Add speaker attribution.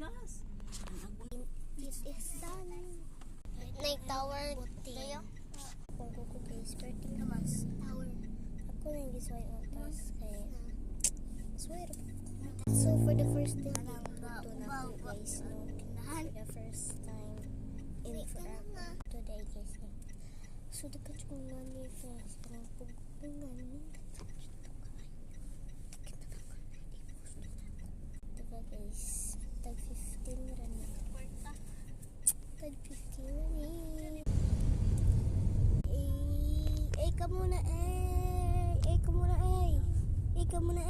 Speaker 1: Las.
Speaker 2: It is done. Night tower tayo. Kung kuko guys, birthday naman. Tower. Ako na yung gisway otas kaya swear. So for the first time, ito na ako guys, no? For the first time in forever today guys. So dapat yung nani guys, kanang pagpungan. Diba guys, tag 15 rin. Tag 15 rin. Ka muna ka muna ka muna